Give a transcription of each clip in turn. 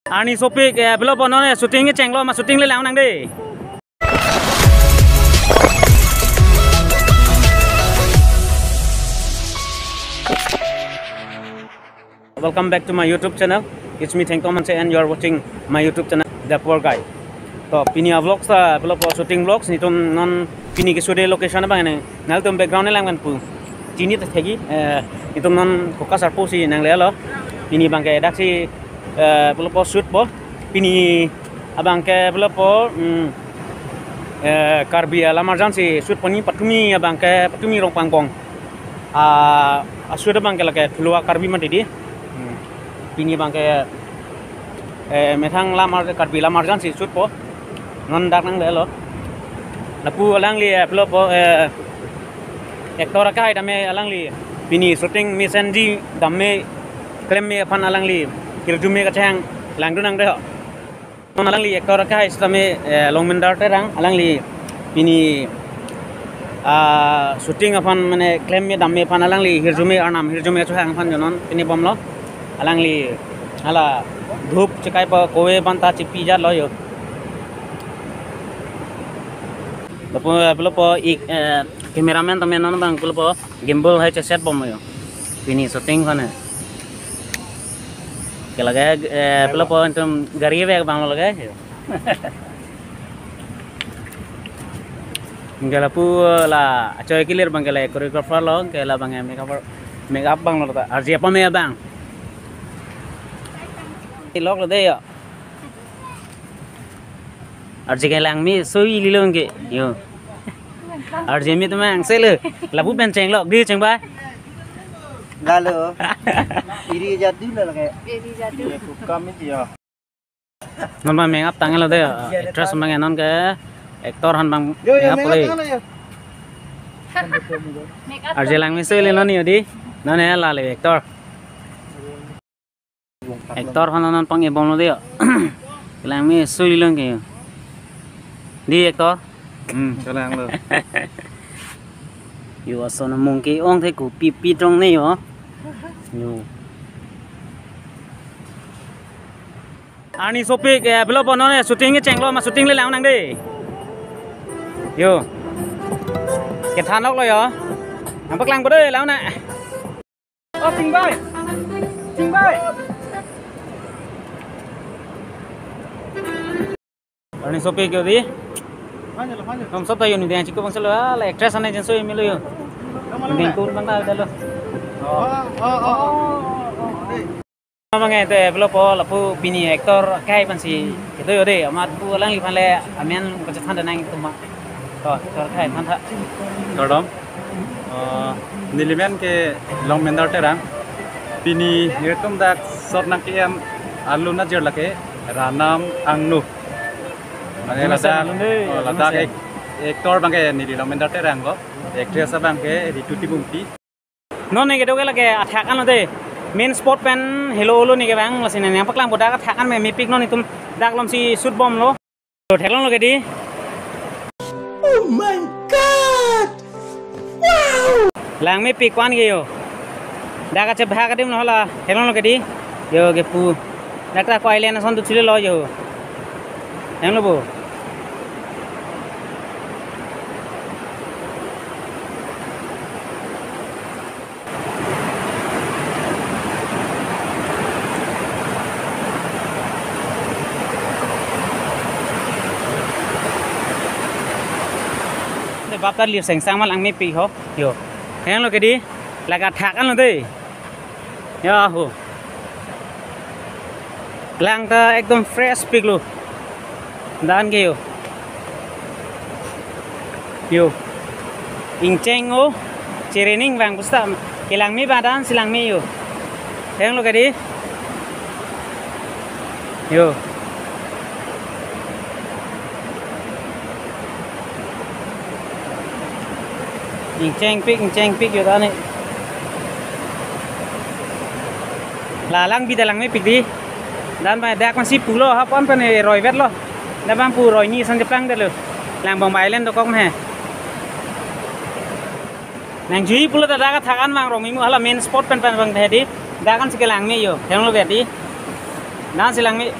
Ani Sopik belum pernah syutingnya cenglo mas syuting le lang nang deh. Welcome back to my YouTube channel. It's me Theng Tom and you are watching my YouTube channel The Poor Guy. तो पिनी vlogs ता belum shooting vlogs nih तुम non पिनी के studio location apa ini? Nal तुम background lang kan pu. Cini tuh tegi itu non fokus arpo sih nang lelo. Pini bangke dak sih belum shoot po. Pini abang ke belum karbi lamarjan sih shoot poni patumi abang ke patumi rong pangpong. Shoot abang ke lagi keluar karbi mati di. Pini bangke methang lamar karbi lamarjan sih shoot po. Non dak nang lelo. Lapu alang li belum ektor kai dame alang li pini shooting mission di dame claim me pan alang li kirjume ka chang langdu nang de alang li ektor kai dame long mendar te rang alang li pini shooting apan mane claim me dame pan alang li hirjume arnam hirjume chang pan jonon pini bomlo alang li ala dhup chikai pa kowe banta chipi ja loyo belum cameraman temen non bang belum gimbal hai set bom yo ini syuting kan ke lagi belum antum gari bag bang lagi enggak pu la coy clear bang ke choreographer lo ke la bang makeup bang lo arji apa me bang log lo de yo arji ke lang mi soi lilong ke yo arji mi tu mang sele labu ben ceng lok di ceng ba Galo, iri jadi lah kayak. Iri jadi. Kami dia. Non bang makeup tangan lo deh, actress bang non ke aktor han bang makeup play. Arji lang mi sele lo ni odi, non ya lah le aktor. Aktor han non pang ibon lo deh, lang mi sele lo ke. Di aktor. Jalan lo. Yo asal mungkin orang tu ku pipi trong ni yo. Yo. Ani Sopik belum pernah syutingnya cenglo mas syuting le lang nang deh. Yo. Kita hanok lo yo. Nampak lang berde lang na. Oh ting bay. Ting bay. Ani Sopik yo di. Kamu sab tahu ni dia cikgu bang selalu lah actress ane jenso ini lo yo. Mending turun bang dah lo. Bang itu belum lapu bini aktor kai bang si itu yo deh. Amat bu lang lipan le amian kerjaan dan nang itu mak. Aktor kai mantap. Terdom. Niliman ke long mendar terang. Bini hirtum dak sort nak kiam aluna jer lake ranam angnu. Mane ladak aktor bang ke nili long mendar terang ko. Actress bang ke Rituti Bungti. Non nih gitu kan lagi athakan lo deh. Main sport pen hello nih bang lasin ini apa kelang bodak athakan me mipik non itu dak lom si shoot bom lo. Thelong lo di. Oh my god. Wow. Lang mipik kwan ge yo. Dak acha bha kadim no hala thelong lo di. Yo ge pu. Dak ta ko island son tu chile lo yo. Yang lo bu. Bapak lihat sengsang malang mimpi ho, yo, yang lo kedi, laga thakan lo deh, ya ho, lang ta ekdom fresh pig lo, dan ke yo, ingceng o, cirening bang pusta, kilang mi badan silang mi yo, yang lo kedi, yo. Inceng pik yo tane. Lalang bidalang me pik di. Dan ba dak masih pulo ha pon pen roi vet lo. Da bang pu roi ni san jeplang de lo. Lang bong bai len to kong he. Nang ji pulo da ka thakan mang rong mi mu hala main sport pen pen bang the di. Da kan sikelang me yo. Theng lo vet di. Na silang me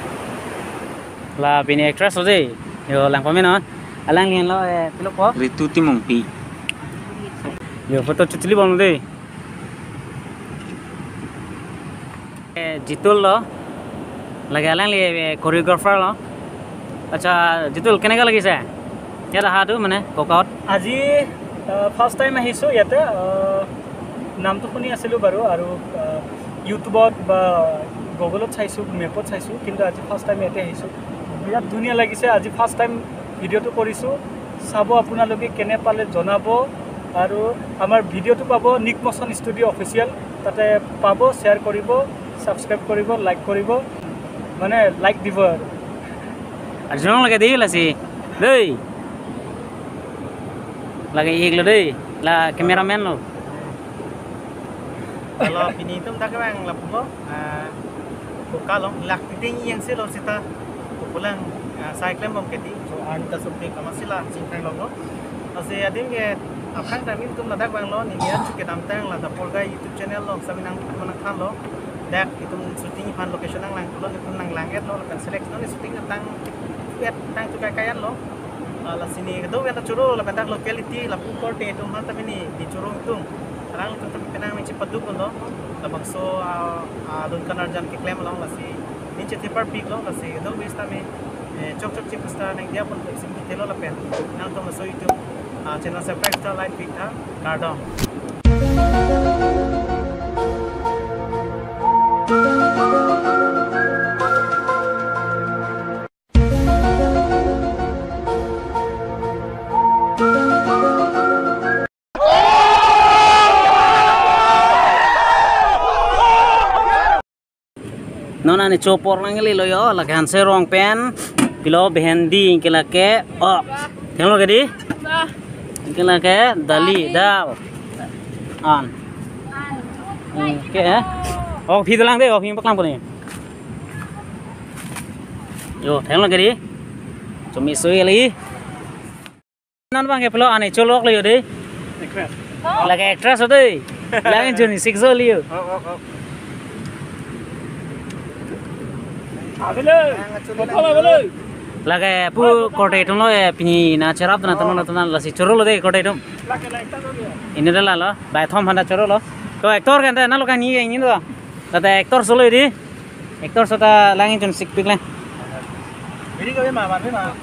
là bên actress rồi đấy yo lang pame no alang lian lo pilo ko Ritu Timong Pi yo foto chutli bon deh Jitul lo lagi alang li choreographer lo acha Jitul kenega lagi sa ya dah tu mana workout আজি first time আহিছো ইয়াতে নামটো শুনি আছিলো বাৰু আৰু ইউটিউবত বা গুগলত চাইছো মেপত চাইছো কিন্তু আজি ফার্স্ট টাইম ইয়াতে আহিছো বিৰাট ধুনীয়া লাগিছে আজি ফার্স্ট টাইম ভিডিওটো কৰিছো চাব আপোনালোকে কেনে পালে জনাব আৰু আমাৰ ভিডিওটো পাব নিক মোশন ষ্টুডিও অফিচিয়েল তাতে পাব শেয়ার কৰিব সাবস্ক্রাইব কৰিব লাইক কৰিব মানে লাইক দিব আর জনং lagi deh lah sih deh lagi ik lo deh lah kameramen lo kalau pini itu tak kau yang lapuk lo, kalau lak titing yang sih lo sita, pulang saya klaim bom keti, so anda seperti kamu sih lah singkang lo, asal ada yang apa yang kami itu nadak bang lo, ni dia cukai damtang lah, dapur gay YouTube channel lo, kami nang mana kan lo, dak itu syuting fan location nang lang lo, itu nang langit lo, kan select lo ni syuting tang, tang cukai kayan lo, lah sini kedua yang tercuru, lah bentar locality, lah pukul deh itu mana tapi ni dicuru itu. Sekarang itu tapi kenang macam paduk lo, tapi so adun kanarjan ke klaim lo masih ni cerita perpik lo masih itu bis kami cok cip star neng dia pun sim kita lo lepen, nang tu masuk itu channel subscribe star like kita kardom. nona ni chopor nang li lo yo la kan se rong pen pilo behendi kila ke oh yang lo gadi kila ke dali dal an ke oh phi dalang deh oh phi paklang pun ni yo yang lo gadi cumi sui lagi non bang ke pilo ane colok lo yo deh lagi actress o deh lagi juni sikso liyo lagi pu kote itu lo pini na cerap tu na lasi curu lo deh kote itu ini dah lah by Tom Handa curu lo to aktor kan na lo kan ini tuh kata aktor solo ini aktor sota langin jun sik piklen Jadi kau yang mana mana?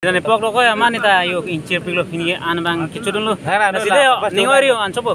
dan epok lo kau yang mana ta yuk incir piklo ini an bang kicu dulu nasi deh ningori an coba